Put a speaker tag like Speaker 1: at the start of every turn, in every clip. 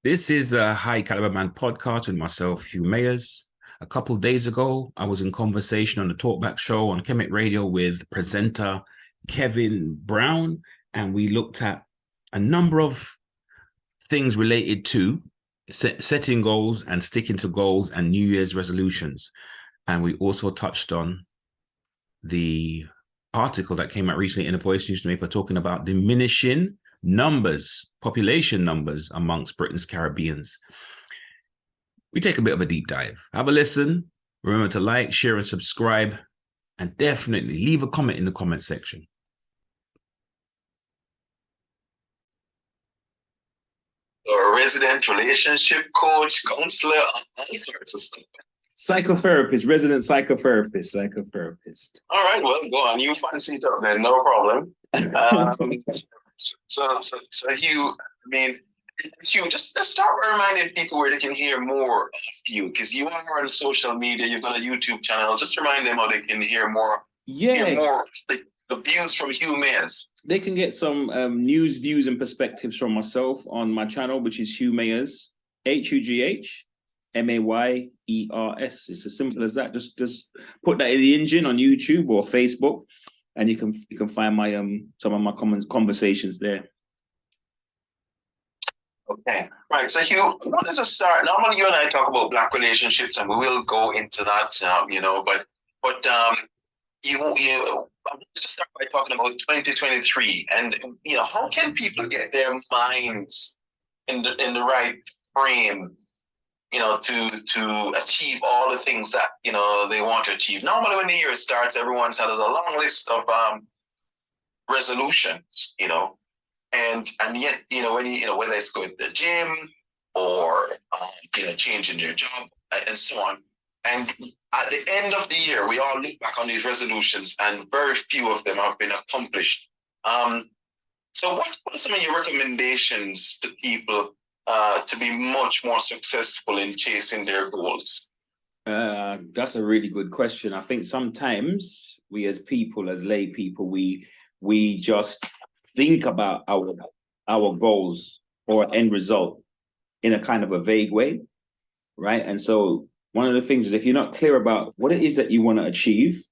Speaker 1: This is the High Caliber Man podcast with myself, Hugh Mayers. A couple of days ago, I was in conversation on the Talkback show on Kemet Radio with presenter Kevin Brown, and we looked at a number of things related to setting goals and sticking to goals and New Year's resolutions. And we also touched on the article that came out recently in a Voice newspaper talking about diminishing population numbers amongst Britain's Caribbeans. We take a bit of a deep dive. Have a listen. Remember to like, share, and subscribe. And definitely leave a comment in the comment section.
Speaker 2: Or resident relationship coach, counselor, all sorts of stuff.
Speaker 1: Psychotherapist, resident psychotherapist.
Speaker 2: All right, well, go on. You fancy it up then, no problem. So Hugh, Hugh, just start reminding people where they can hear more of you, because you are on social media, you've got a YouTube channel. Just remind them how they can hear more. Hear more the views from Hugh Mayers.
Speaker 1: They can get some news, views, and perspectives from myself on my channel, which is Hugh Mayers, HUGH Mayers. It's as simple as that. Just put that in the engine on YouTube or Facebook, and you can find my some of my conversations there.
Speaker 2: Okay, right. So Hugh, what is a start? Normally, you and I talk about Black relationships, and we will go into that, but I want to start by talking about 2023, and how can people get their minds in the right frame, to achieve all the things that they want to achieve. Normally, when the year starts, everyone's has a long list of resolutions, and yet, when whether it's going to the gym or changing their job and so on. And at the end of the year, we all look back on these resolutions, and very few of them have been accomplished. So what are some of your recommendations to people to be much more successful in chasing their goals?
Speaker 1: That's a really good question. I think sometimes we as people, as lay people, we just think about our goals or end result in a kind of a vague way, right? And so one of the things is, if you're not clear about what it is that you want to achieve,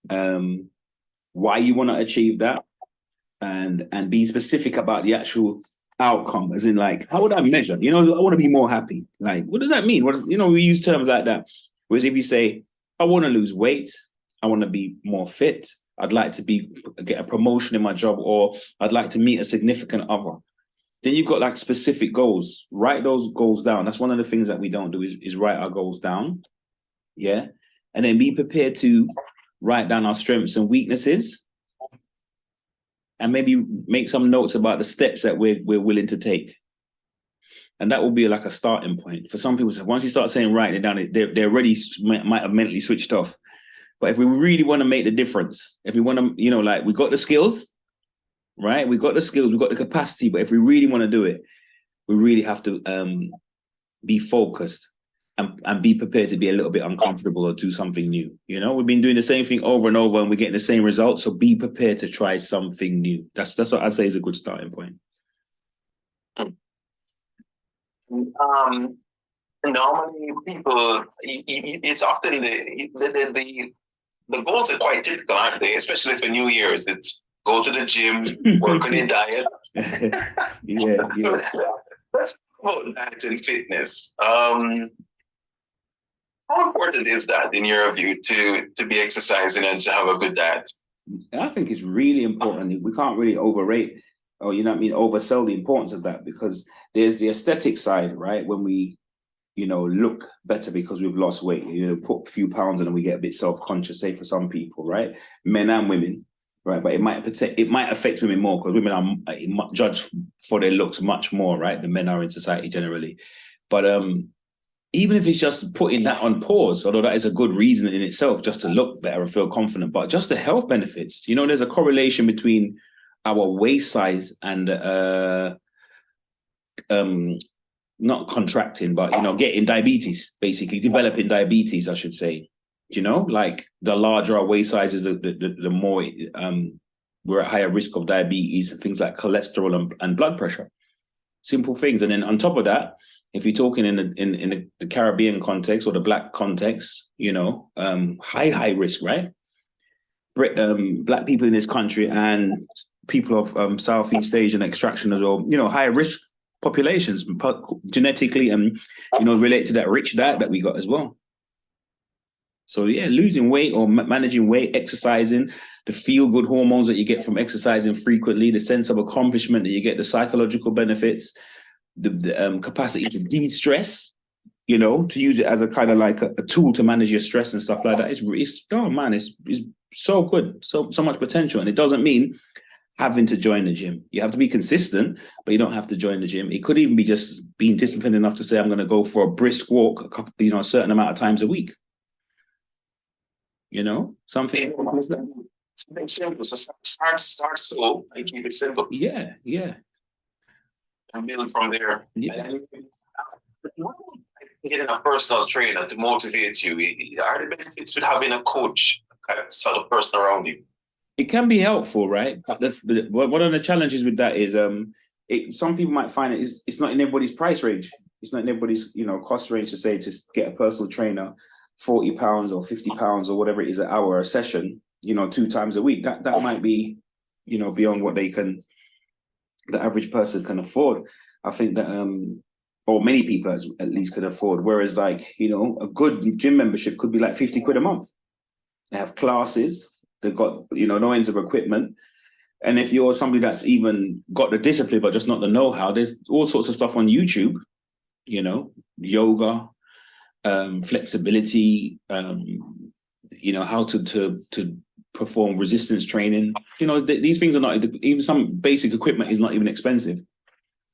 Speaker 1: why you want to achieve that, and being specific about the actual outcome, as in, like, how would I measure? I want to be more happy. Like, what does that mean? We use terms like that. Whereas if you say, I want to lose weight, I want to be more fit, I'd like to get a promotion in my job, or I'd like to meet a significant other, then you've got like specific goals. Write those goals down. That's one of the things that we don't do is write our goals down. Yeah. And then be prepared to write down our strengths and weaknesses, and maybe make some notes about the steps that we're willing to take. And that will be like a starting point. For some people, once you start saying writing it down, they already might have mentally switched off. But if we really want to make the difference, if we want to, we got the skills, right? We got the skills, we got the capacity, but if we really want to do it, we really have to be focused and be prepared to be a little bit uncomfortable or do something new. We've been doing the same thing over and over and we're getting the same results. So be prepared to try something new. That's what I'd say is a good starting point.
Speaker 2: Normally people, it's often the goals are quite typical, aren't they? Especially for New Year's, it's go to the gym, work on your diet.
Speaker 1: Yeah.
Speaker 2: So let's talk about diet and fitness. How important is that, in your view, to be exercising and to have a good diet?
Speaker 1: I think it's really important. We can't really overrate or, oversell the importance of that, because there's the aesthetic side, right? When we, look better because we've lost weight, put a few pounds on and we get a bit self-conscious, say for some people, right? Men and women, right? But it might affect women more, because women are judged for their looks much more, right, than men are in society generally. But even if it's just putting that on pause, although that is a good reason in itself, just to look better and feel confident, but just the health benefits, there's a correlation between our waist size and not contracting, but getting diabetes, basically developing diabetes, I should say. Like the larger our waist sizes, the more we're at higher risk of diabetes and things like cholesterol and blood pressure. simple things. And then on top of that, if you're talking in the Caribbean context or the Black context, high risk, right? Black people in this country and people of Southeast Asian extraction as well, high risk populations genetically and, relate to that rich diet that we got as well. So yeah, losing weight or managing weight, exercising, the feel-good hormones that you get from exercising frequently, the sense of accomplishment that you get, the psychological benefits, the capacity to de-stress, to use it as a kind of like a tool to manage your stress and stuff like that. It's so good, so much potential. And it doesn't mean having to join the gym. You have to be consistent, but you don't have to join the gym. It could even be just being disciplined enough to say, I'm going to go for a brisk walk, a certain amount of times a week. Something.
Speaker 2: Something simple. So start slow and keep it simple.
Speaker 1: Yeah.
Speaker 2: And build from there.
Speaker 1: Yeah.
Speaker 2: Getting a personal trainer to motivate you, are the benefits with having a coach, kind of sort of person around you?
Speaker 1: It can be helpful, right? But one of the challenges with that is some people might find it's not in everybody's price range. It's not in everybody's cost range to say to get a personal trainer, £40 or £50 or whatever it is an hour or a session, 2 times a week. That might be, beyond what the average person can afford. I think that or many people at least can afford. Whereas a good gym membership could be like 50 quid a month. They have classes, they've got, no ends of equipment. And if you're somebody that's even got the discipline, but just not the know-how, there's all sorts of stuff on YouTube, yoga, flexibility, how to perform resistance training. These things are not, even some basic equipment is not even expensive.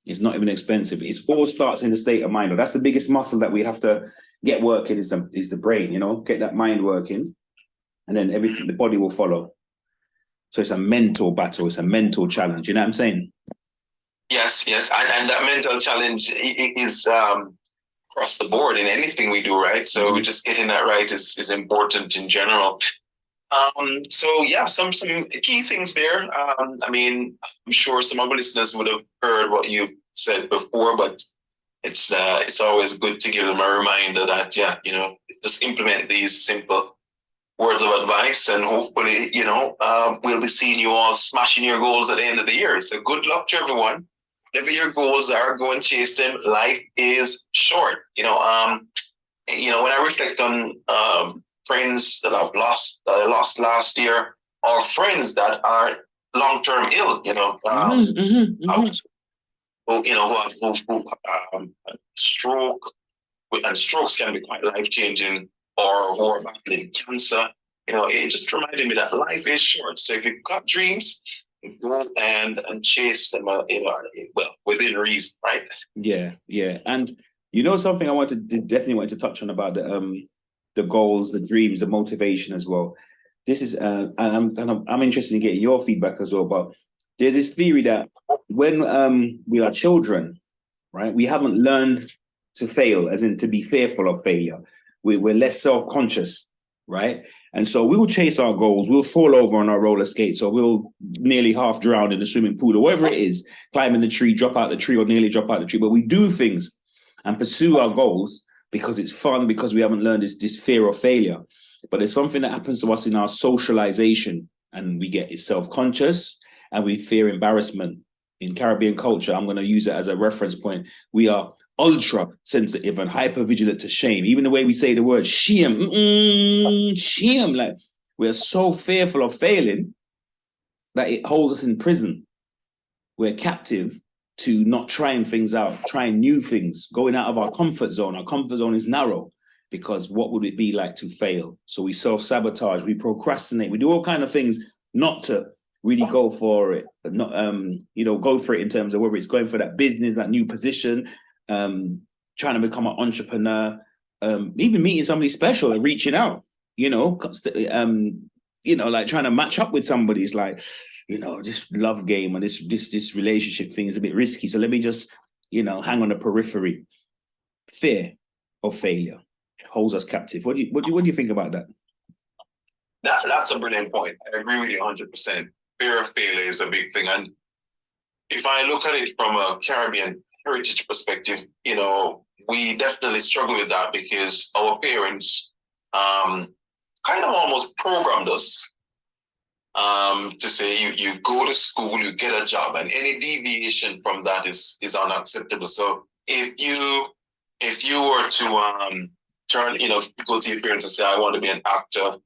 Speaker 1: It's not even expensive. It all starts in the state of mind. That's the biggest muscle that we have to get working is the brain, get that mind working, and then everything, the body will follow. So it's a mental battle. It's a mental challenge. You know what I'm saying?
Speaker 2: Yes. And that mental challenge is across the board in anything we do, right? So just getting that right is important in general. Some key things there. I'm sure some of our listeners would have heard what you've said before, but it's always good to give them a reminder that just implement these simple words of advice, and hopefully we'll be seeing you all smashing your goals at the end of the year. So good luck to everyone. Whatever your goals are, go and chase them. Life is short. When I reflect on friends that I lost last year, or friends that are long-term ill, who have stroke, and strokes can be quite life-changing, or who are battling cancer. It just reminded me that life is short. So if you've got dreams, go and chase them, within reason, right?
Speaker 1: Yeah. And something I definitely wanted to touch on about the goals, the dreams, the motivation as well. This is, and I'm interested in getting your feedback as well. But there's this theory that when we are children, right, we haven't learned to fail, as in to be fearful of failure. We're less self-conscious, right? And so we will chase our goals. We'll fall over on our roller skates, or we'll nearly half drown in the swimming pool, or whatever it is, climbing the tree, drop out the tree, or nearly drop out the tree. But we do things and pursue our goals because it's fun, because we haven't learned this fear of failure. But there's something that happens to us in our socialization, and we get self-conscious and we fear embarrassment. In Caribbean culture, I'm going to use it as a reference point. We are ultra sensitive and hyper vigilant to shame. Even the way we say the word shame, shame, like we're so fearful of failing that it holds us in prison. We're captive to not trying things out, trying new things, going out of our comfort zone. Our comfort zone is narrow because what would it be like to fail? So we self-sabotage, we procrastinate, we do all kinds of things not to really go for it, not go for it in terms of whether it's going for that business, that new position, trying to become an entrepreneur, even meeting somebody special and reaching out, like trying to match up with somebody. It's like, this love game and this relationship thing is a bit risky. So let me just, hang on the periphery. Fear of failure holds us captive. What do you think about that?
Speaker 2: That's a brilliant point. I agree with you 100%. Fear of failure is a big thing. And if I look at it from a Caribbean heritage perspective, we definitely struggle with that because our parents kind of almost programmed us to say you go to school, you get a job, and any deviation from that is unacceptable. So if you were to go to your parents and say, I want to be an actor,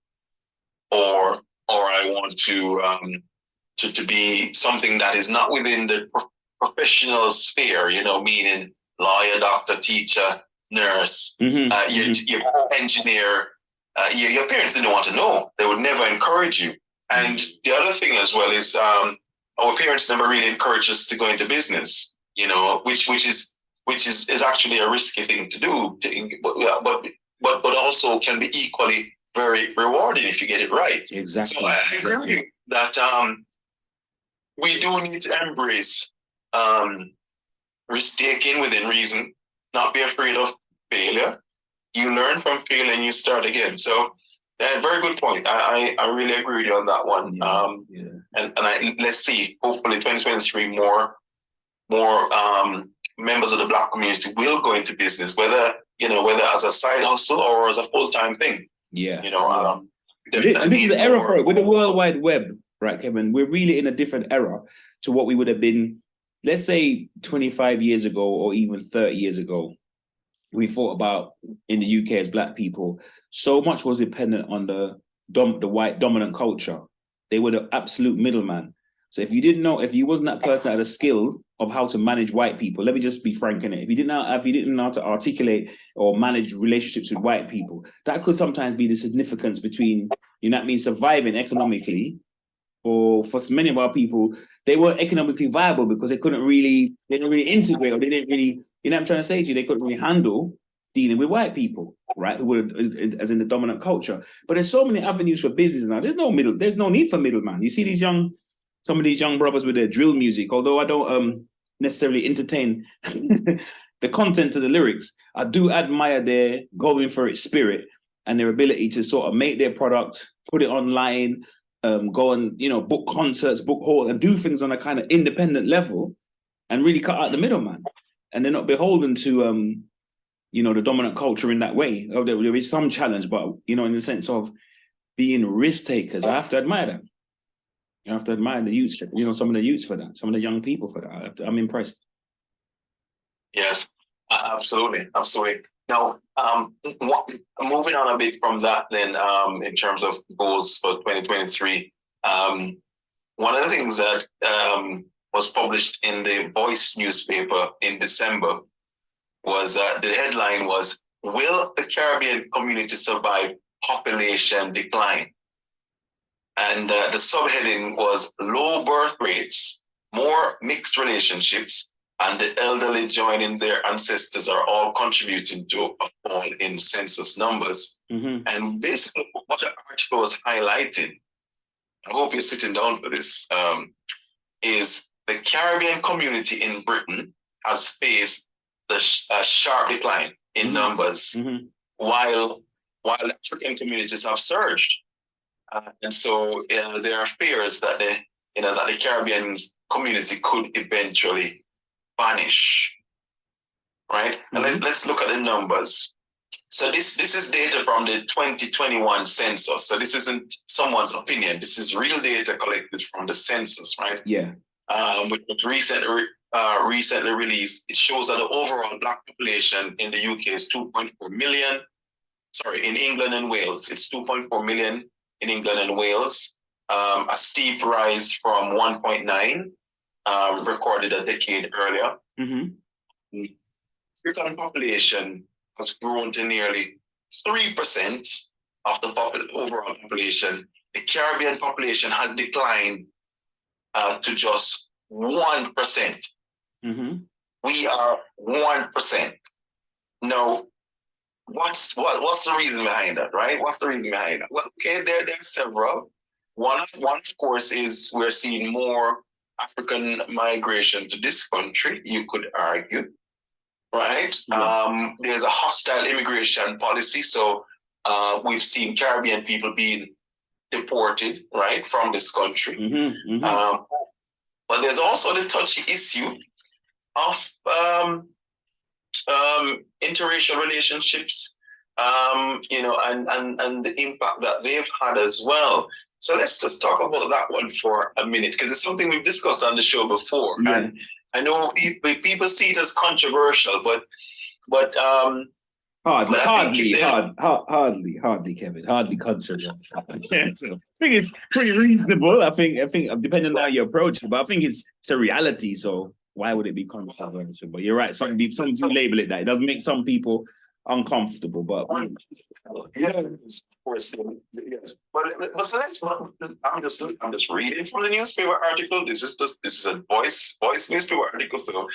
Speaker 2: or I want to be something that is not within the professional sphere, meaning lawyer, doctor, teacher, nurse, your engineer, your parents didn't want to know. They would never encourage you. And the other thing as well is our parents never really encouraged us to go into business, which is actually a risky thing to do, but also can be equally very rewarding if you get it right.
Speaker 1: Exactly.
Speaker 2: So I agree with you that we do need to embrace risk-taking within reason, not be afraid of failure. You learn from failure and you start again. So very good point. I really agree with you on that one. And let's see, hopefully 2023 more members of the Black community will go into business, whether as a side hustle or as a full-time thing.
Speaker 1: And this is the era for it. With the World Wide Web, right, Kevin? We're really in a different era to what we would have been, let's say 25 years ago or even 30 years ago. We thought about in the UK as Black people, so much was dependent on the white dominant culture. They were the absolute middleman. So if you wasn't that person that had a skill of how to manage white people, let me just be frank in it. If you didn't know how to articulate or manage relationships with white people, that could sometimes be the significance between, surviving economically, or for many of our people, they weren't economically viable because they didn't really integrate, or they didn't really, what I'm trying to say to you, they couldn't really handle dealing with white people, right? Who were as in the dominant culture. But there's so many avenues for business now. There's no need for middleman. You see some of these young brothers with their drill music, although I don't necessarily entertain the content of the lyrics, I do admire their going for it spirit and their ability to sort of make their product, put it online, go and book concerts, book halls, and do things on a kind of independent level, and really cut out the middleman. And they're not beholden to the dominant culture in that way. There is some challenge, but in the sense of being risk takers, I have to admire them. You have to admire the youth, some of the youths for that, some of the young people for that. I'm impressed.
Speaker 2: Yes, absolutely. Now, moving on a bit from that, then, in terms of goals for 2023, one of the things that was published in the Voice newspaper in December was the headline was, "Will the Caribbean community survive population decline?" And the subheading was "Low birth rates, more mixed relationships, and the elderly joining their ancestors are all contributing to a fall in census numbers." And basically what the article was highlighting, I hope you're sitting down for this, is the Caribbean community in Britain has faced a sharp decline in numbers, while African communities have surged. And so there are fears that the Caribbean community could eventually vanish, right? And let's look at the numbers. So this is data from the 2021 census. So this isn't someone's opinion. This is real data collected from the census, right?
Speaker 1: Yeah.
Speaker 2: Which was recently released. It shows that the overall Black population in the UK is 2.4 million. Sorry, in England and Wales, it's 2.4 million in England and Wales. A steep rise from 1.9 recorded a decade earlier. African population has grown to nearly 3% of the overall population. The Caribbean population has declined to just 1%. We are 1%. Now, what's the reason behind that, right? What's the reason behind that? Well, okay, there are several. One, of course, is we're seeing more African migration to this country, you could argue, right? Yeah. There's a hostile immigration policy, so we've seen Caribbean people being deported, right, from this country. But there's also the touchy issue of interracial relationships, and the impact that they've had as well. So let's just talk about that one for a minute, because it's something we've discussed on the show before.
Speaker 1: Yeah.
Speaker 2: And I know people see it as controversial, but
Speaker 1: hardly, Kevin. Hardly controversial. I think it's pretty reasonable. I think depending on how you approach it, but I think it's a reality. So why would it be controversial? But you're right. Some people label it that. It does make some people uncomfortable, but
Speaker 2: yes, of course, yes. But so let's. I'm just reading from the newspaper article. This is a voice newspaper article. So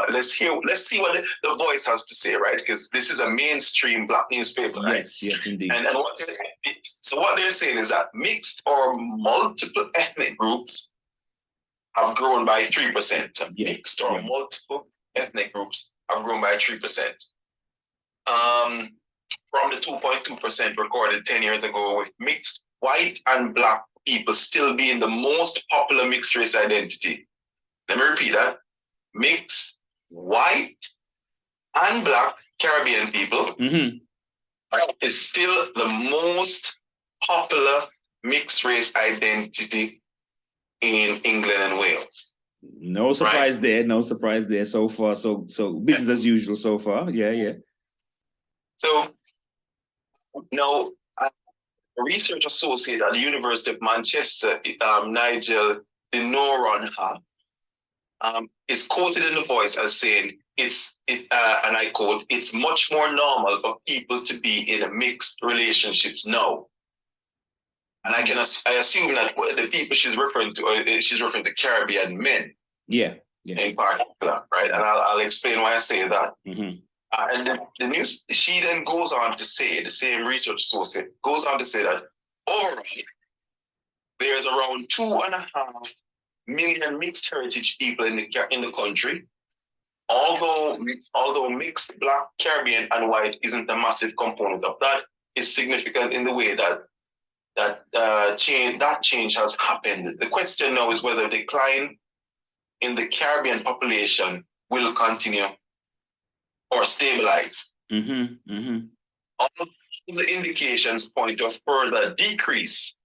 Speaker 2: let's see what the Voice has to say, right? Because this is a mainstream Black newspaper, right?
Speaker 1: Yes, indeed.
Speaker 2: And what they're saying is that mixed or multiple ethnic groups have grown by 3%. Mixed or multiple ethnic groups have grown by 3%. From the 2.2% recorded 10 years ago, with mixed white and Black people still being the most popular mixed race identity. Let me repeat that. Mixed white and Black Caribbean people is still the most popular mixed race identity in England and Wales.
Speaker 1: No surprise there. No surprise there so far. So business as usual so far. Yeah.
Speaker 2: So now, a research associate at the University of Manchester, Nigel Denoronha, is quoted in The Voice as saying, and I quote, "It's much more normal for people to be in a mixed relationships now." And I assume that the people she's referring to Caribbean men. Yeah. In particular, right? And I'll explain why I say that. And the news, she then goes on to say, the same research associate goes on to say that overall, there's around 2.5 million mixed heritage people in the country. Although mixed Black, Caribbean, and white isn't a massive component of that, it's significant in the way that change has happened. The question now is whether decline in the Caribbean population will continue or stabilize. All the indications point to a further decrease,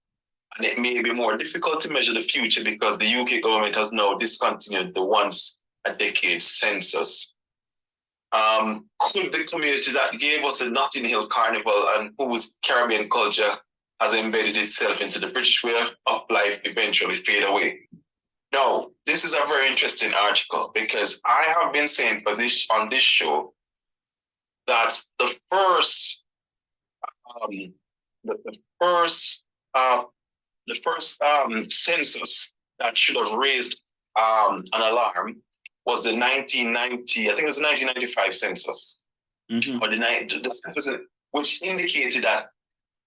Speaker 2: and it may be more difficult to measure the future because the UK government has now discontinued the once-a-decade census. Could the community that gave us the Notting Hill Carnival and whose Caribbean culture has embedded itself into the British way of life eventually fade away? Now, this is a very interesting article because I have been saying on this show that the first census that should have raised an alarm was the 1990, I think it was the 1995 census, or the census which indicated that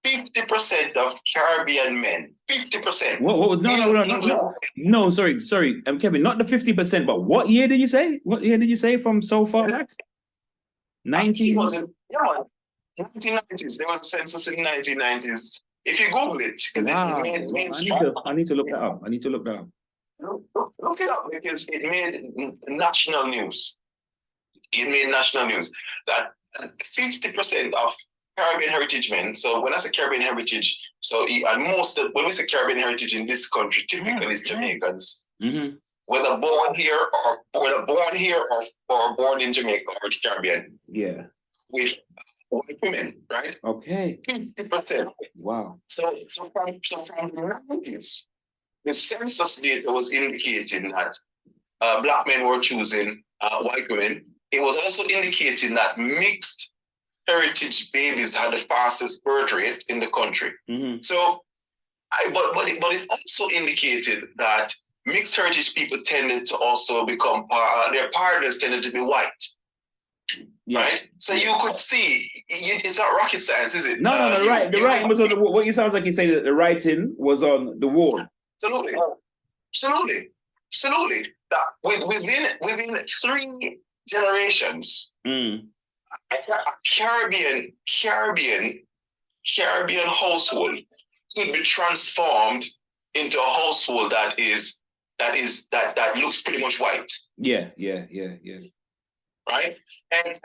Speaker 2: 50% of Caribbean men, 50%.
Speaker 1: No, sorry, Kevin, not the 50%, but what year did you say? What year did you say from so far back?
Speaker 2: 1990s. There was a census in the 1990s. If you Google it, because it made mainstream.
Speaker 1: I need to look that up.
Speaker 2: Look it up because it made national news. That 50% of Caribbean heritage men. So when I say Caribbean heritage, when we say Caribbean heritage in this country, typically is Jamaicans. Whether born here or born in Jamaica or Caribbean. Yeah. With white women, right?
Speaker 1: Okay.
Speaker 2: 50%.
Speaker 1: Wow.
Speaker 2: So from the 90s, the census data was indicating that Black men were choosing white women. It was also indicating that mixed heritage babies had the fastest birth rate in the country. So, but it also indicated that mixed heritage people tended to also become their partners tended to be white. Right? So you could see, it's not rocket science, is it?
Speaker 1: No, right. The writing was on what it sounds like you say that the writing was on the wall.
Speaker 2: Absolutely. That within 3 generations, a Caribbean household could be transformed into a household that is that looks pretty much white.
Speaker 1: Yeah.
Speaker 2: Right? And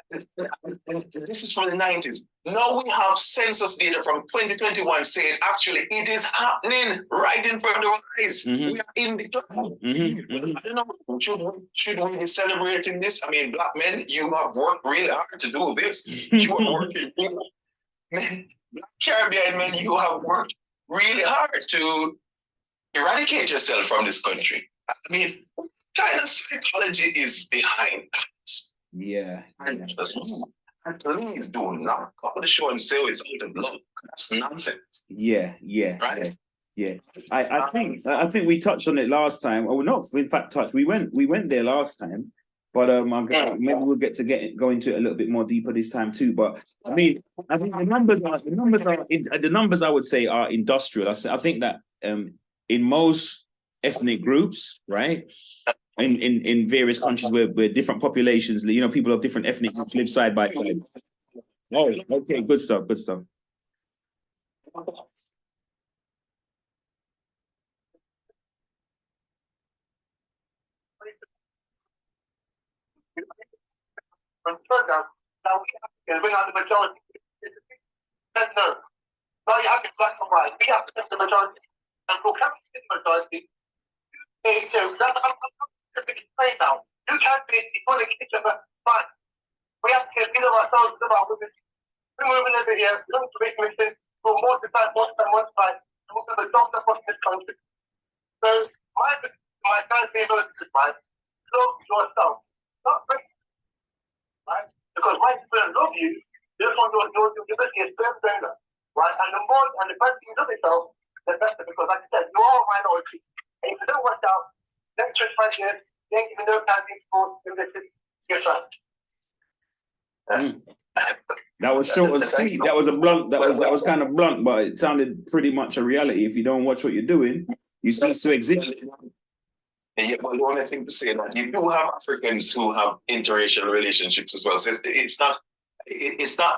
Speaker 2: this is from the 90s. Now we have census data from 2021 saying actually it is happening right in front of our eyes.
Speaker 1: Mm-hmm.
Speaker 2: We are in decline. I don't know, should we be celebrating this? I mean, black men, you have worked really hard to do this. You are working. Men, black Caribbean men, you have worked really hard to eradicate yourself from this country. I mean, what kind of psychology is behind that?
Speaker 1: Yeah.
Speaker 2: And please do not come on the show and say it's out of love. That's nonsense.
Speaker 1: Yeah.
Speaker 2: Right?
Speaker 1: Yeah. I think we touched on it last time. Or not, in fact, we went there last time, but maybe we'll go into it a little bit more deeper this time too. But I mean, I think the numbers I would say are industrial. I think that in most ethnic groups, right? In various countries where different populations, people of different ethnic groups live side by side. Oh, okay, good stuff.
Speaker 2: Now we have the majority. No. Now you have to black and white. We have to get the majority. And we'll come to the majority. Now. You can't be equal in each other. Fine. We have to get rid of ourselves about women. We're moving over here. We're going to make missions. We'll multiply. Move to the jobs across this country. So my kind of favor is right. Love yourself. Not break. Right? Because when people love you, they just want to do this is better. Right? And the more and the better you love yourself, the better. Because like I said, you are a minority. And if you don't watch out, next 25 years, you ain't even know how to export in this yes, right.
Speaker 1: That was short and sweet. That was a blunt. That was kind of blunt, but it sounded pretty much a reality. If you don't watch what you're doing, you cease to exist.
Speaker 2: Yeah, but the only thing to say that you do have Africans who have interracial relationships as well. So it's not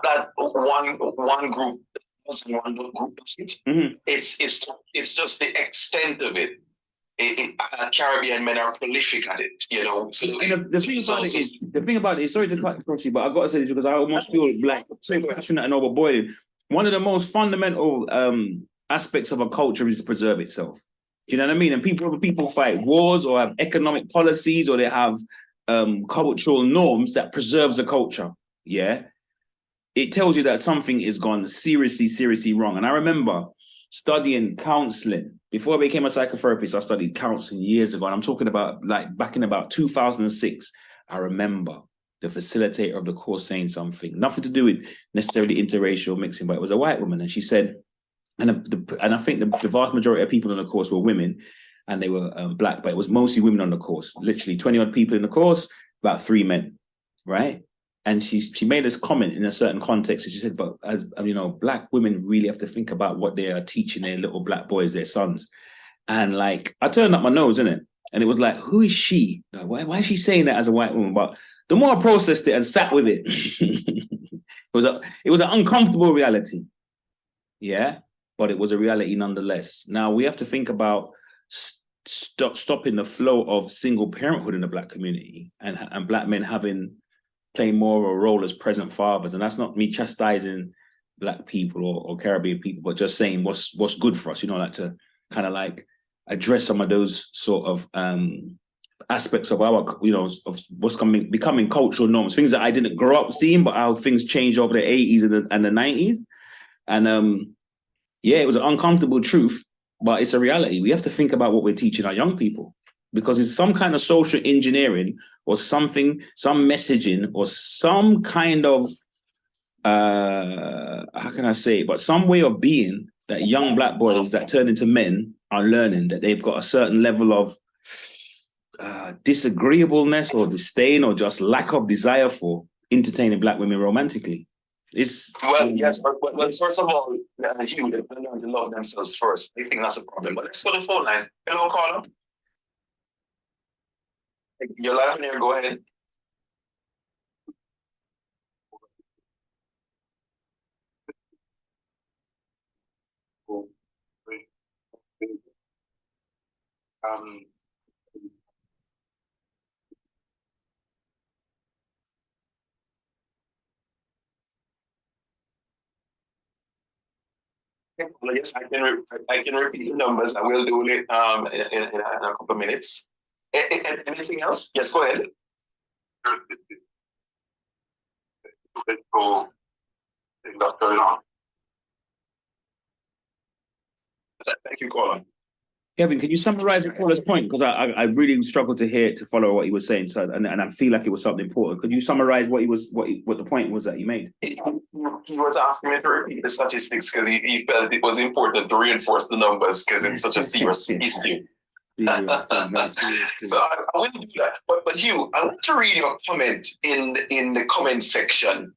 Speaker 2: that one group does and one group doesn't.
Speaker 1: Mm-hmm.
Speaker 2: It's just the extent of it. Caribbean men are prolific at it, So
Speaker 1: and the thing about it is, sorry to cut across you, but I've got to say this because I almost feel like so passionate and overboiling. One of the most fundamental aspects of a culture is to preserve itself. Do you know what I mean? And people fight wars or have economic policies or they have cultural norms that preserves a culture. Yeah. It tells you that something is gone seriously wrong. And I remember studying counseling. Before I became a psychotherapist, I studied counseling years ago. And I'm talking about like back in about 2006. I remember the facilitator of the course saying something, nothing to do with necessarily interracial mixing, but it was a white woman. And she said, and I think the vast majority of people on the course were women and they were black, but it was mostly women on the course, literally 20 odd people in the course, about 3 men, right? And she made this comment in a certain context. And she said, but as black women really have to think about what they are teaching their little black boys, their sons. And like, I turned up my nose, innit? And it was like, who is she? Like, why is she saying that as a white woman? But the more I processed it and sat with it, it was an uncomfortable reality. Yeah. But it was a reality nonetheless. Now we have to think about stopping the flow of single parenthood in the black community and black men playing more of a role as present fathers. And that's not me chastising black people or Caribbean people, but just saying what's good for us, like to kind of like address some of those sort of aspects of our, of what's becoming cultural norms, things that I didn't grow up seeing, but how things changed over the 80s and the 90s. And yeah, it was an uncomfortable truth, but it's a reality. We have to think about what we're teaching our young people because it's some kind of social engineering or something, some messaging or some kind of, how can I say it, but some way of being that young black boys that turn into men are learning that they've got a certain level of disagreeableness or disdain or just lack of desire for entertaining black women romantically. Yes, but
Speaker 2: first of all, Hugh, they learn to love themselves first. I think that's a problem. But let's go to the phone lines. Hello, caller. You're live here. Go ahead. Yes, I can repeat the numbers. I will do it in a couple of minutes. Anything else? Yes, go ahead. Let's go. Thank you, Colin.
Speaker 1: Kevin, can you summarize Paula's point? Because I really struggled to follow what he was saying. So and I feel like it was something important. Could you summarize what the point was that he made?
Speaker 2: He was asking me to repeat the statistics because he felt it was important to reinforce the numbers because it's such a serious issue. So I will do that. But Hugh, I want to read your comment in the comment section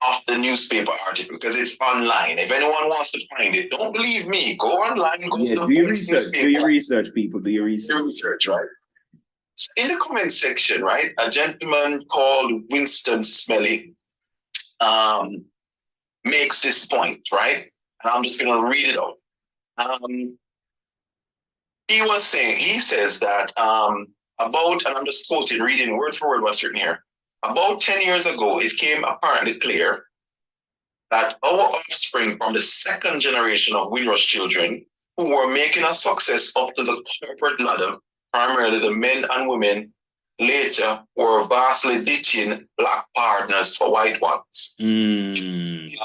Speaker 2: of the newspaper article because it's online. If anyone wants to find it, don't believe me. Go online. Go to the
Speaker 1: do your research. Do your research, people. Do your research.
Speaker 2: Do research, right? In the comment section, right, a gentleman called Winston Smelly makes this point, right? And I'm just going to read it out. He says that about, and I'm just quoting, reading word for word what's written here. About 10 years ago, it became apparently clear that our offspring from the second generation of Windrush children who were making a success up to the corporate ladder, primarily the men and women, later were vastly ditching black partners for white ones. He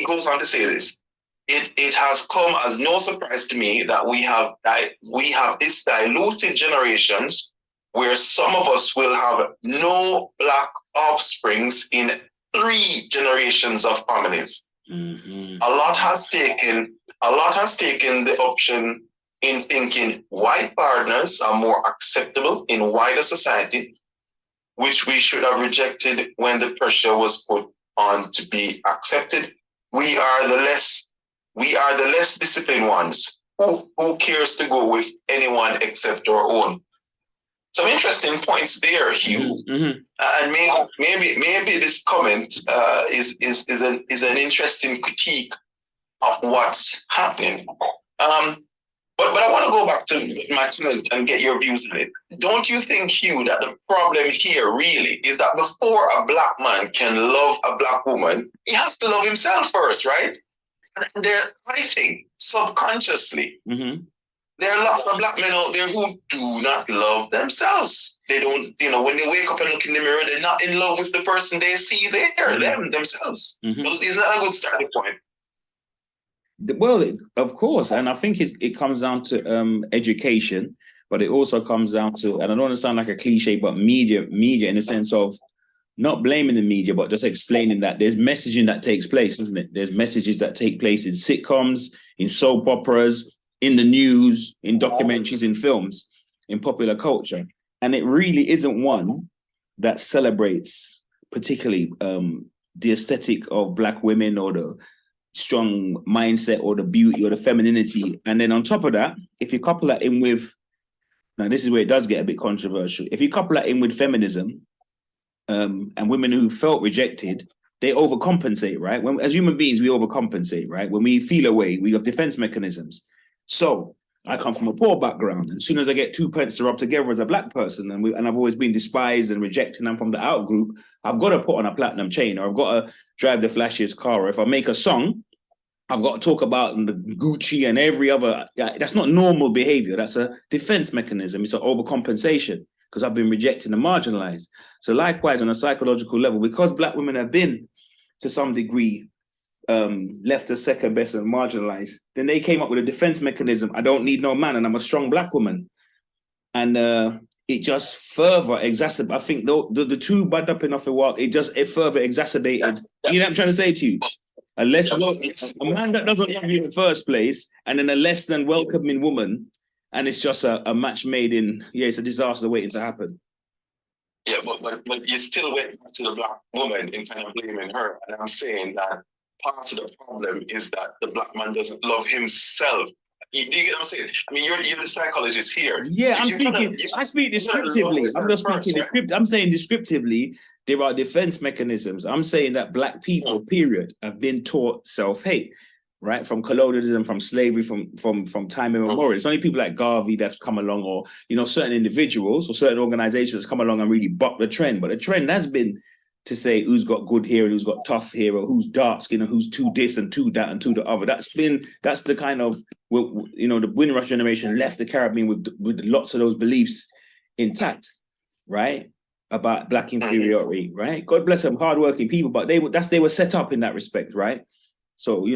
Speaker 2: goes on to say this. It has come as no surprise to me that we have this diluted generations where some of us will have no black offsprings in 3 generations of families. A lot has taken the option in thinking white partners are more acceptable in wider society, which we should have rejected when the pressure was put on to be accepted. We are the less disciplined ones. Who cares to go with anyone except our own? Some interesting points there, Hugh. And maybe this comment is an interesting critique of what's happening. But I want to go back to my comment and get your views on it. Don't you think, Hugh, that the problem here really is that before a black man can love a black woman, he has to love himself first, right? And I think, subconsciously, there are lots of black men out there who do not love themselves. They don't, when they wake up and look in the mirror, they're not in love with the person they see there, themselves. Is that a good starting point?
Speaker 1: Well, of course, and I think it comes down to education, but it also comes down to, and I don't want to sound like a cliche, but media in the sense of not blaming the media, but just explaining that there's messaging that takes place, isn't it? There's messages that take place in sitcoms, in soap operas, in the news, in documentaries, in films, in popular culture, and it really isn't one that celebrates particularly the aesthetic of black women or the strong mindset or the beauty or the femininity. And then on top of that, if you couple that in with, now this is where it does get a bit controversial, if you couple that in with feminism and women who felt rejected, they overcompensate, right? As human beings, we overcompensate, right? When we feel away, we have defense mechanisms. So I come from a poor background. And as soon as I get 2 pence to rub together as a black person, and I've always been despised and rejected, and I'm from the out group, I've got to put on a platinum chain, or I've got to drive the flashiest car, or if I make a song, I've got to talk about the Gucci and every other. That's not normal behavior. That's a defense mechanism. It's an overcompensation because I've been rejected and marginalized. So likewise, on a psychological level, because black women have been, to some degree, left as second best and marginalized, then they came up with a defense mechanism. I don't need no man, and I'm a strong black woman. And it just further exacerbated. I think the two bad up enough to walk. It further exacerbated. You know what I'm trying to say to you? A man that doesn't love you in the first place, and then a less than welcoming woman, and it's just a match made in. It's a disaster waiting to happen.
Speaker 2: Yeah, but you still went back to the black woman and kind of blaming her. And I'm saying that part of the problem is that the black man doesn't love himself. Do you get what I'm saying? I mean, you're the psychologist here.
Speaker 1: Yeah, I speak descriptively. I'm just speaking descriptively. I'm saying descriptively, there are defense mechanisms. I'm saying that black people, period, have been taught self-hate, right? From colonialism, from slavery, from time immemorial. It's only people like Garvey that's come along, or certain individuals or certain organizations come along and really buck the trend. But the trend has been to say who's got good hair and who's got tough hair, or who's dark skin and who's too this and too that and too the other. That's the kind of, the Windrush generation left the Caribbean with lots of those beliefs intact, right? About black inferiority, right? God bless them, hardworking people, but they were set up in that respect, right? So, we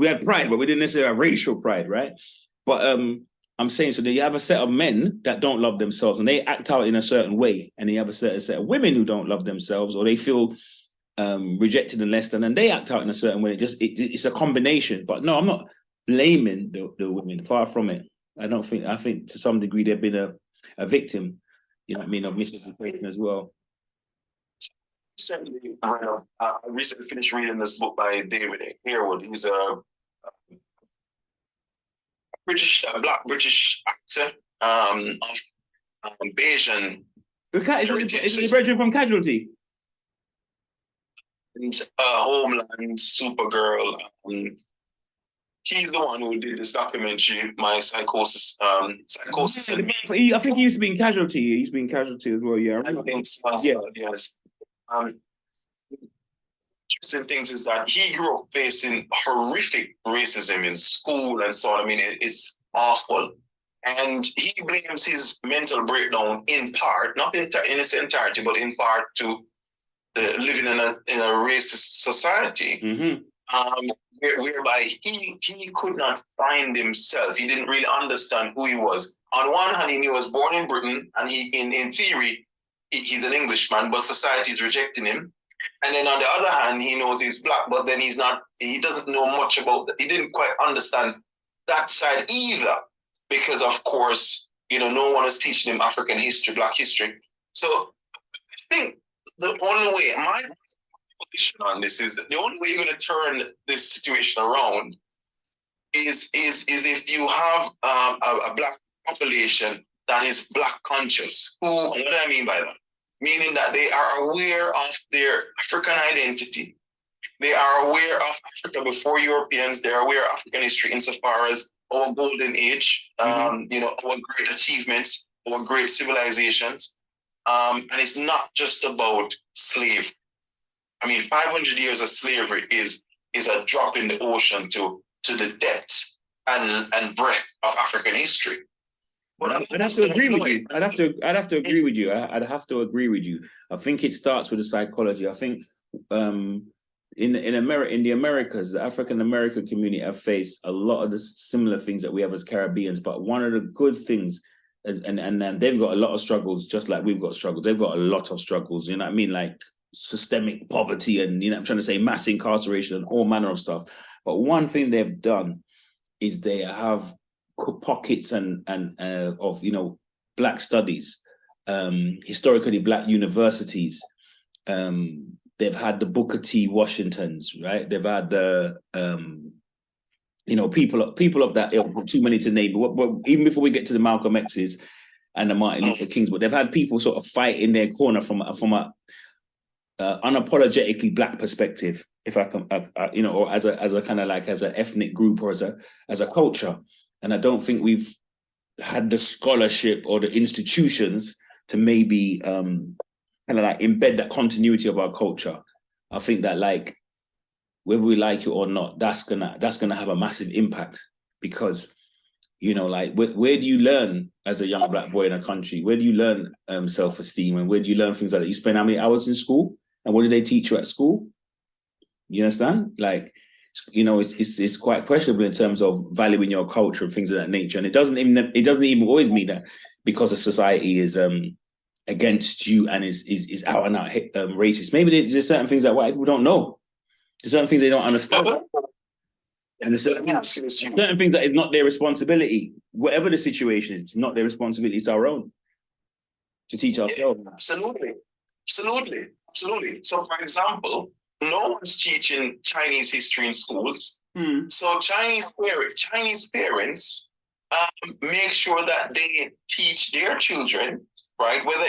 Speaker 1: had pride, but we didn't necessarily have racial pride, right? But I'm saying, so that you have a set of men that don't love themselves and they act out in a certain way, and you have a certain set of women who don't love themselves, or they feel rejected and less than, and they act out in a certain way. It's a combination. But no, I'm not blaming the women. Far from it. I think to some degree they've been a victim, of misinterpretation as well.
Speaker 2: I recently finished reading this book by David Harewood. He's a black British actor of Bayesian.
Speaker 1: Is he graduated from Casualty?
Speaker 2: And Homeland, Supergirl. He's the one who did this documentary, My Psychosis.
Speaker 1: I think he used to be in Casualty. He's been Casualty as well. Yeah,
Speaker 2: I think so.
Speaker 1: Yeah.
Speaker 2: Yes. Interesting things is that he grew up facing horrific racism in school and so on. I mean, it's awful. And he blames his mental breakdown in part, not in its entirety, but in part to living in a racist society, whereby he could not find himself. He didn't really understand who he was. On one hand, he was born in Britain, and he, in theory, he's an Englishman, but society is rejecting him. And then on the other hand, he knows he's black, but then he doesn't know much about that. He didn't quite understand that side either, because of course, no one is teaching him African history, black history. So I think the only way, my position on this is that the only way you're going to turn this situation around is if you have a black population that is black conscious. What do I mean by that? Meaning that they are aware of their African identity. They are aware of Africa before Europeans. They are aware of African history insofar as our golden age, our great achievements, our great civilizations. And it's not just about slave. I mean, 500 years of slavery is a drop in the ocean to the depth and breadth of African history.
Speaker 1: But I'd have to agree with you. I'd have to agree with you. I'd have to agree with you. I think it starts with the psychology. I think in the Americas, the African American community have faced a lot of the similar things that we have as Caribbeans. But one of the good things, and they've got a lot of struggles, just like we've got struggles. They've got a lot of struggles. You know what I mean? Like systemic poverty and I'm trying to say mass incarceration and all manner of stuff. But one thing they've done is they have pockets and of black studies, historically black universities. They've had the Booker T. Washingtons, right? They've had the people of that ilk, too many to name. But even before we get to the Malcolm X's and the Martin Luther Kings, but they've had people sort of fight in their corner from a unapologetically black perspective, if I can, or as a kind of like as an ethnic group or as a culture. And I don't think we've had the scholarship or the institutions to maybe kind of like embed that continuity of our culture. I think that like whether we like it or not, that's gonna have a massive impact, because like where do you learn as a young black boy in a country? Where do you learn self-esteem, and where do you learn things like that? You spend how many hours in school, and what do they teach you at school? You understand? Like, it's quite questionable in terms of valuing your culture and things of that nature. And it doesn't even always mean that because a society is against you and is out and out racist. Maybe there's certain things that white people don't know. There's certain things they don't understand. And there's certain things that is not their responsibility. Whatever the situation is, it's not their responsibility. It's our own to teach ourselves.
Speaker 2: Absolutely. So, for example, no one's teaching Chinese history in schools. So Chinese parents make sure that they teach their children, right? Whether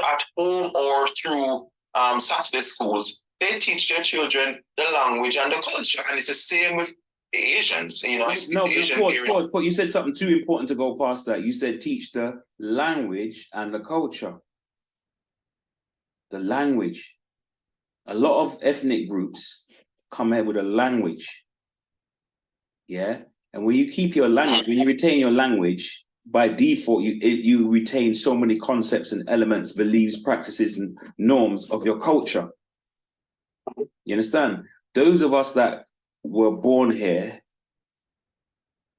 Speaker 2: at home or through Saturday schools, they teach their children the language and the culture. And it's the same with Asians.
Speaker 1: Pause. But you said something too important to go past that. You said teach the language and the culture. The language. a lot of ethnic groups come here with a language. Yeah. And when you keep your language, when you retain your language, by default, you retain so many concepts and elements, beliefs, practices, and norms of your culture. You understand? Those of us that were born here,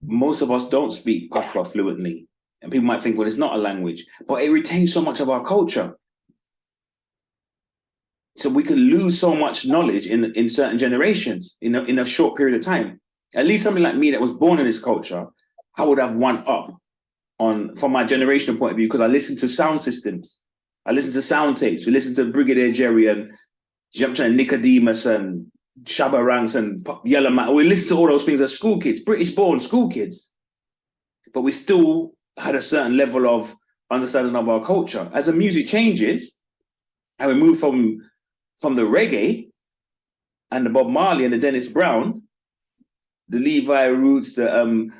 Speaker 1: most of us don't speak Patois fluently. And people might think, well, it's not a language, but it retains so much of our culture. So we could lose so much knowledge in certain generations in a short period of time. At least something like me that was born in this culture, I would have one up from my generational point of view, because I listened to sound systems. I listened to sound tapes. We listened to Brigadier Jerry and Nicodemus and Shabba Ranks and Yellow Man. We listened to all those things as school kids, British-born school kids. But we still had a certain level of understanding of our culture. As the music changes, and we move from the reggae and the Bob Marley and the Dennis Brown, the Levi Roots, the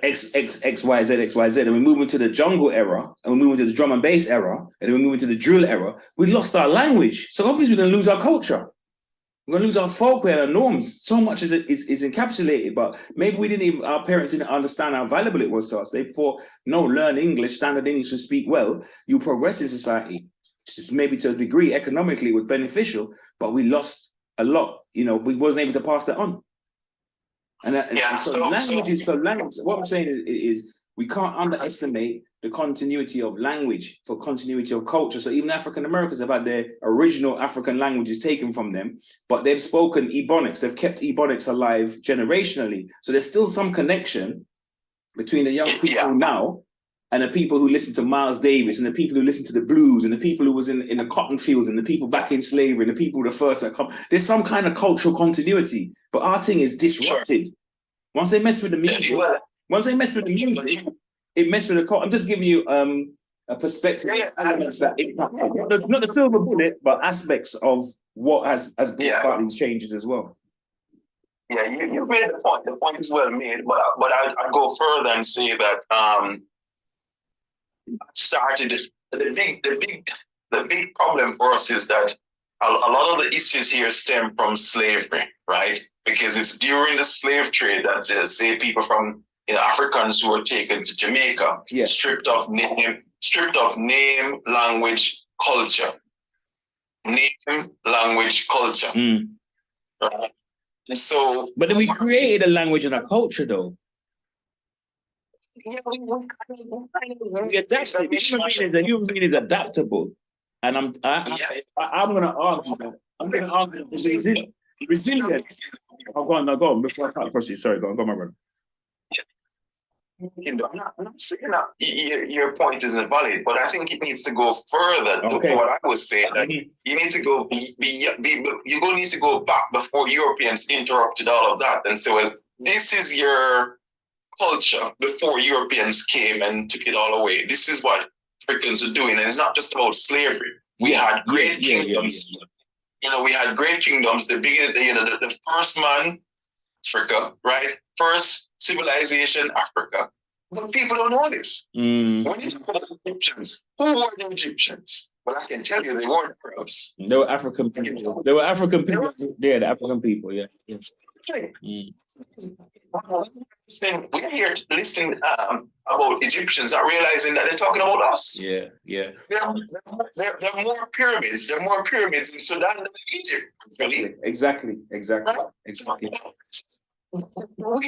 Speaker 1: XYZ, and we move into the jungle era, and we move into the drum and bass era, and then we move into the drill era, we lost our language. So obviously we're going to lose our culture. We're going to lose our folklore and our norms. So much is encapsulated, but maybe our parents didn't understand how valuable it was to us. They thought, no, learn English, standard English, and speak well. You progress in society. Maybe to a degree, economically, it was beneficial, but we lost a lot. We wasn't able to pass that on. Language. What I'm saying is we can't underestimate the continuity of language for continuity of culture. So even African Americans have had their original African languages taken from them, but they've spoken Ebonics. They've kept Ebonics alive generationally. So there's still some connection between the young people now and the people who listen to Miles Davis and the people who listen to the blues and the people who was in the cotton fields and the people back in slavery and the people the first that come. There's some kind of cultural continuity, but our thing is disrupted. Sure. Once they mess with the music, it messes with the culture. I'm just giving you a perspective, elements that impact, not the silver bullet, but aspects of what has brought about these changes as well.
Speaker 2: Yeah, you made the point. The point is well made, but I'd go further and say that the big problem for us is that a lot of the issues here stem from slavery, right? Because it's during the slave trade that say people from Africans who were taken to Jamaica, stripped of name, language, culture. Name, language, culture. Right? So, but
Speaker 1: then we created a language and a culture, though.
Speaker 2: Yeah, we
Speaker 1: adapted. The human being is adaptable, and I'm going to argue that. I'm going to argue resilient. Go on. Before I cut across you, sorry, go on, my brother.
Speaker 2: I'm not saying that your point isn't valid, but I think it needs to go further to what I was saying. That you need to go you're going to need to go back before Europeans interrupted all of that and say, well, this is your culture before Europeans came and took it all away. This is what Africans are doing, and it's not just about slavery. We had great kingdoms. We had great kingdoms. The beginning, the first man, Africa, right? First civilization, Africa. But people don't know this. When you talk about Egyptians, who were the Egyptians? Well, I can tell you they weren't Arabs.
Speaker 1: They were African people. They were African people. Yeah, the African people, yeah. Yes.
Speaker 2: We're here listening about Egyptians, not realizing that they're talking about us.
Speaker 1: Yeah.
Speaker 2: There are more pyramids. There are more pyramids in Sudan than in Egypt.
Speaker 1: Exactly.
Speaker 2: We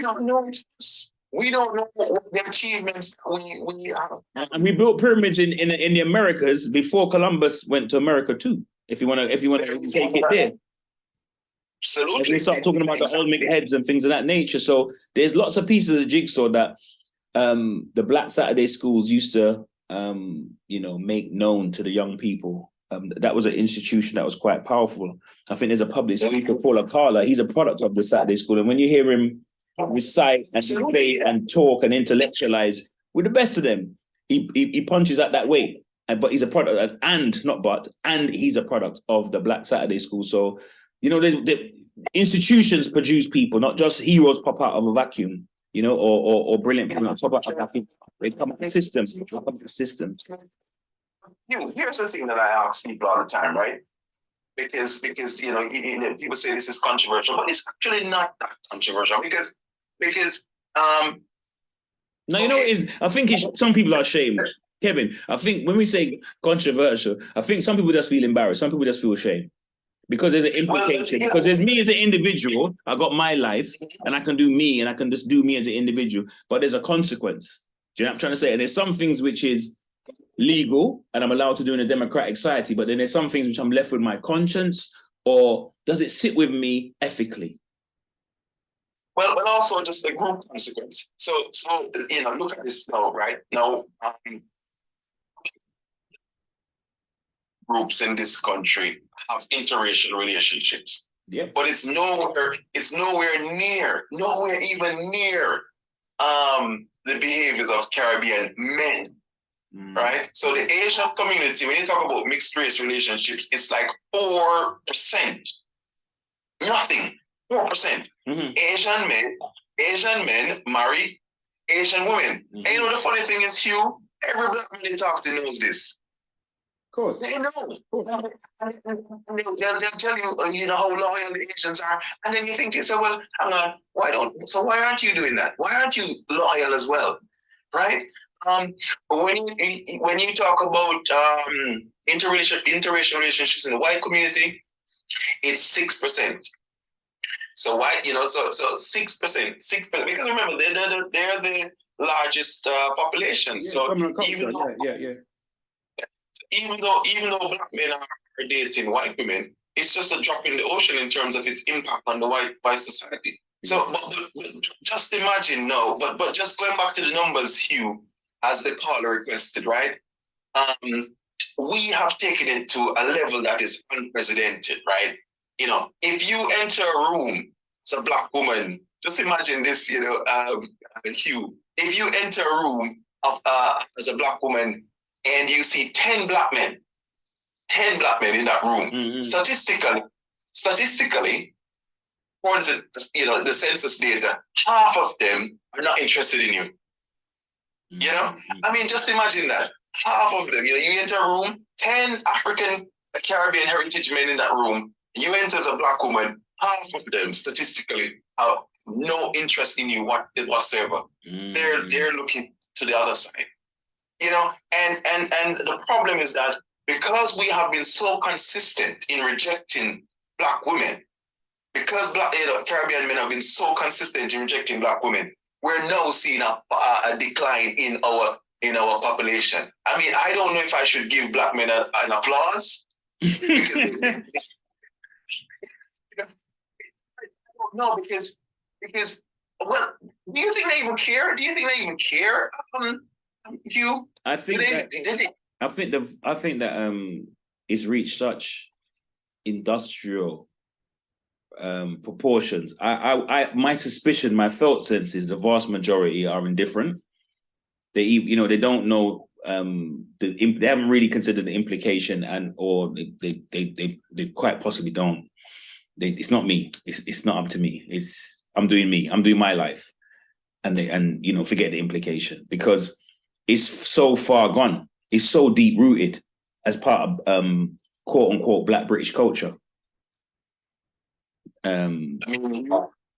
Speaker 2: don't know this. We don't know the achievements we have.
Speaker 1: And we built pyramids in the Americas before Columbus went to America too. If you want to take it there.
Speaker 2: Absolutely.
Speaker 1: As we start talking about the Olmec heads and things of that nature. So there's lots of pieces of the jigsaw that the Black Saturday schools used to make known to the young people. That was an institution that was quite powerful. I think there's a public speaker, Paul Akala. He's a product of the Saturday school. And when you hear him recite and debate and talk and intellectualize, we're the best of them. He punches at that weight. But he's a product, and he's a product of the Black Saturday school. So, the institutions produce people, not just heroes pop out of a vacuum, or brilliant people pop out of a vacuum. They come up with systems.
Speaker 2: Here's the thing that I ask people all the time, right? because people say this is controversial, but it's actually not that controversial because
Speaker 1: No, you know what it is? I think some people are ashamed. Kevin, I think when we say controversial, I think some people just feel embarrassed. Some people just feel ashamed. Because there's an implication. Because there's me as an individual, I got my life, and I can do me, and I can just do me as an individual. But there's a consequence. Do you know what I'm trying to say? And there's some things which is legal, and I'm allowed to do in a democratic society, but then there's some things which I'm left with my conscience, or does it sit with me ethically?
Speaker 2: Well, but also just the group consequence. So look at this now, right? Now, groups in this country have interracial relationships.
Speaker 1: Yeah.
Speaker 2: But it's nowhere even near the behaviors of Caribbean men. Right? So the Asian community, when you talk about mixed race relationships, it's like 4%. Nothing. 4%. Asian men marry Asian women. And you know the funny thing is, Hugh, every black man they talk to knows this.
Speaker 1: Of course.
Speaker 2: They know. They'll tell you, how loyal the Asians are. And then you think, well, hang on, why aren't you doing that? Why aren't you loyal as well? Right? When you talk about interracial relationships in the white community, it's 6%. So white, so 6%, because remember they're the largest population.
Speaker 1: Yeah,
Speaker 2: so even though black men are dating white women, it's just a drop in the ocean in terms of its impact on the white society. So, but just imagine now, but just going back to the numbers, Hugh, as the caller requested, right? We have taken it to a level that is unprecedented, right? If you enter a room as a black woman, just imagine this, Hugh. If you enter a room as a black woman and you see 10 black men in that room, statistically, according to the census data, half of them are not interested in you. I mean, just imagine that. Half of them, you enter a room, 10 African Caribbean heritage men in that room, you enter as a black woman, half of them statistically have no interest in you whatsoever. They're looking to the other side. And the problem is that because we have been so consistent in rejecting black women, because Caribbean men have been so consistent in rejecting black women, we're now seeing a decline in our population. I mean, I don't know if I should give black men an applause. Because well, do you think they even care? Hugh?
Speaker 1: I think that it's reached such industrial proportions. My suspicion, my felt sense is the vast majority are indifferent. They don't know they haven't really considered the implication, or they quite possibly don't. It's not me. It's not up to me. I'm doing me. I'm doing my life, and forget the implication, because it's so far gone. It's so deep rooted as part of quote unquote Black British culture.
Speaker 2: I mean,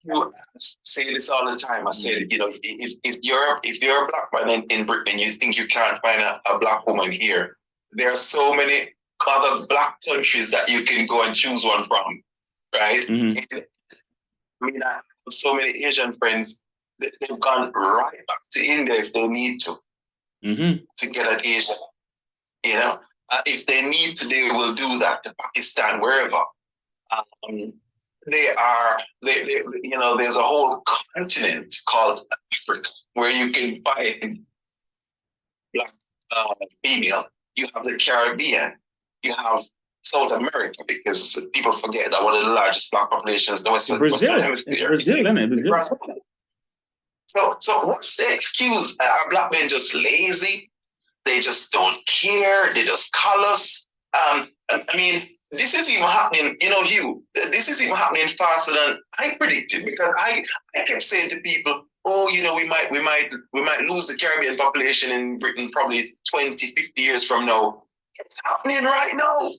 Speaker 2: you say this all the time. I say, if you're a black man in Britain, you think you can't find a black woman here. There are so many other black countries that you can go and choose one from, right? I mean, I have so many Asian friends that they've gone right back to India if they need to get an Asian. If they need to, they will do that, to Pakistan, wherever. There's a whole continent called Africa where you can find black female. You have the Caribbean. You have South America, because people forget that one of the largest black populations in the Western Hemisphere.
Speaker 1: Brazil, isn't it? Brazil.
Speaker 2: So what's the excuse? Are black men just lazy? They just don't care. They just callous. I mean, this is even happening, Hugh. This is even happening faster than I predicted, because I kept saying to people, we might lose the Caribbean population in Britain probably 20, 50 years from now. It's happening right now.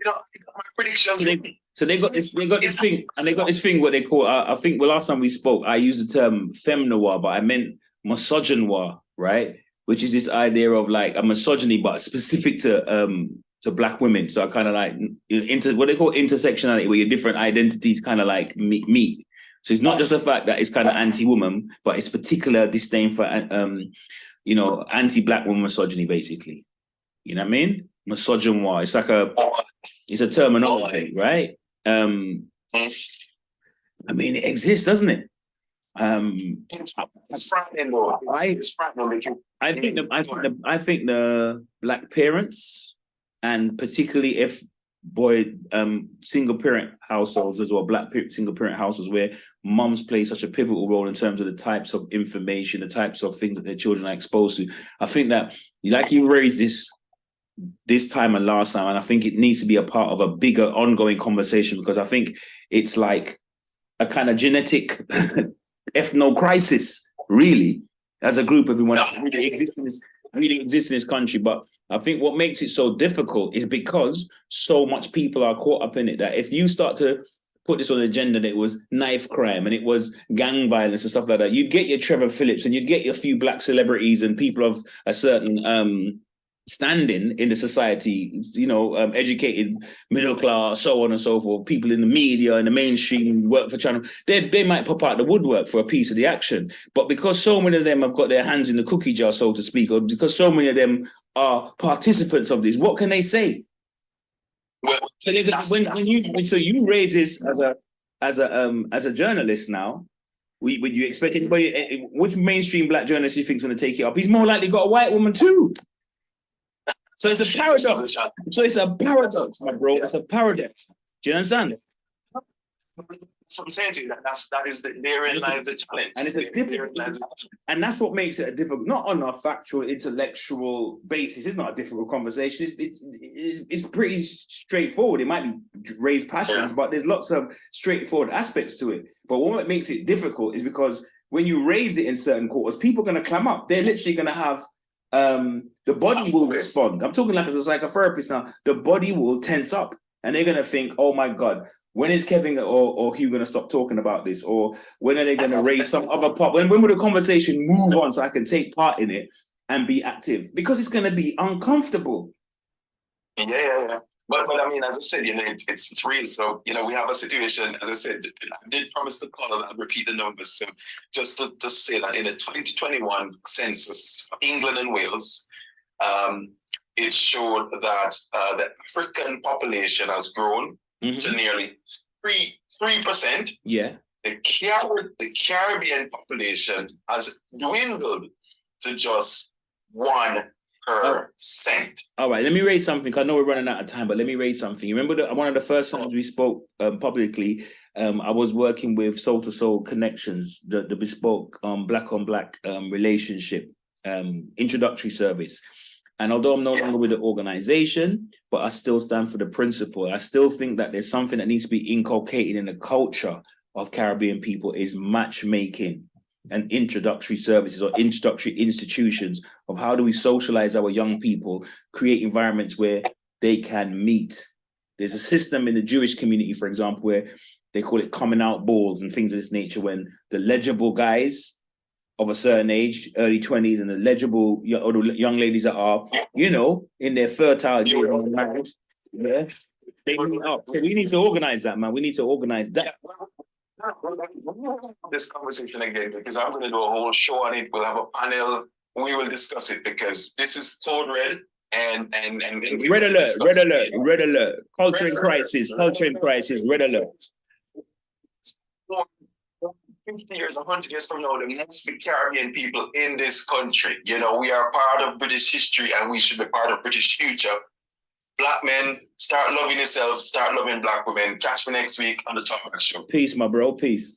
Speaker 2: my predictions.
Speaker 1: So they got this thing, and they got this thing what they call. I think the last time we spoke, I used the term femme noir, but I meant misogynoir, right? Which is this idea of like a misogyny, but specific to black women. So I kind of like what they call intersectionality, where your different identities kind of like meet. So it's not just the fact that it's kind of anti-woman, but it's particular disdain for anti-black woman misogyny, basically. You know what I mean? Misogynoir. It's like it's a terminology, right? I mean, it exists, doesn't it?
Speaker 2: It's frightening, though. It's frightening.
Speaker 1: I think the black parents, and particularly if single parent households as well, single parent households where mums play such a pivotal role in terms of the types of information, the types of things that their children are exposed to. I think that, like you raised this time and last time, and I think it needs to be a part of a bigger ongoing conversation, because I think it's like a kind of genetic ethno crisis, really, as a group of everyone really exist in this country. But I think what makes it so difficult is because so much people are caught up in it, that if you start to put this on the agenda that it was knife crime and it was gang violence and stuff like that, you'd get your Trevor Phillips and you'd get your few black celebrities and people of a certain standing in the society, educated, middle class, so on and so forth, people in the media and the mainstream work for channel, they might pop out the woodwork for a piece of the action. But because so many of them have got their hands in the cookie jar, so to speak, or because so many of them are participants of this, what can they say? Well, so you raise this as a journalist now, would you expect anybody? Which mainstream black journalist do you think is going to take it up? He's more likely got a white woman too. So it's a paradox. My bro. It's a paradox. Do you understand?
Speaker 2: So I'm saying to you therein lies the challenge.
Speaker 1: And it's a difficult, and that's what makes it a difficult, not on a factual, intellectual basis. It's not a difficult conversation. It's pretty straightforward. It might be raise passions, but there's lots of straightforward aspects to it. But what makes it difficult is because when you raise it in certain quarters, people are going to clam up. They're literally going to have the body will respond. I'm talking like as a psychotherapist now. The body will tense up, and they're going to think, "Oh my God, when is Kevin or Hugh going to stop talking about this? Or when are they going to raise some other part? When will the conversation move on so I can take part in it and be active? Because it's going to be uncomfortable."
Speaker 2: Yeah. But I mean, as I said, it's real. So, we have a situation, as I said, I did promise to call and repeat the numbers. So just to say that in the 2021 census for England and Wales, it showed that the African population has grown to nearly 3%.
Speaker 1: Yeah.
Speaker 2: The Caribbean population has dwindled to just 1%.
Speaker 1: All right, let me raise something. I know we're running out of time, but let me raise something. You remember one of the first times we spoke publicly, I was working with Soul to Soul Connections, the bespoke black on black relationship introductory service. And although I'm no longer with the organization, but I still stand for the principle. I still think that there's something that needs to be inculcated in the culture of Caribbean people is matchmaking and introductory services or introductory institutions of how do we socialize our young people, create environments where they can meet. There's a system in the Jewish community, for example, where they call it coming out balls and things of this nature, when the legible guys of a certain age, early 20s, and the legible or the young ladies that are, in their fertile years, they meet up. So we need to organize that, man. We need to organize that.
Speaker 2: This conversation again, because I'm going to do a whole show on it. We'll have a panel. We will discuss it because this is code red and
Speaker 1: red alert. Culture in crisis, red alert.
Speaker 2: 50 years, 100 years from now, there must be Caribbean people in this country. We are part of British history and we should be part of British future. Black men, start loving yourself, start loving black women. Catch me next week on the Top Show.
Speaker 1: Peace, my bro. Peace.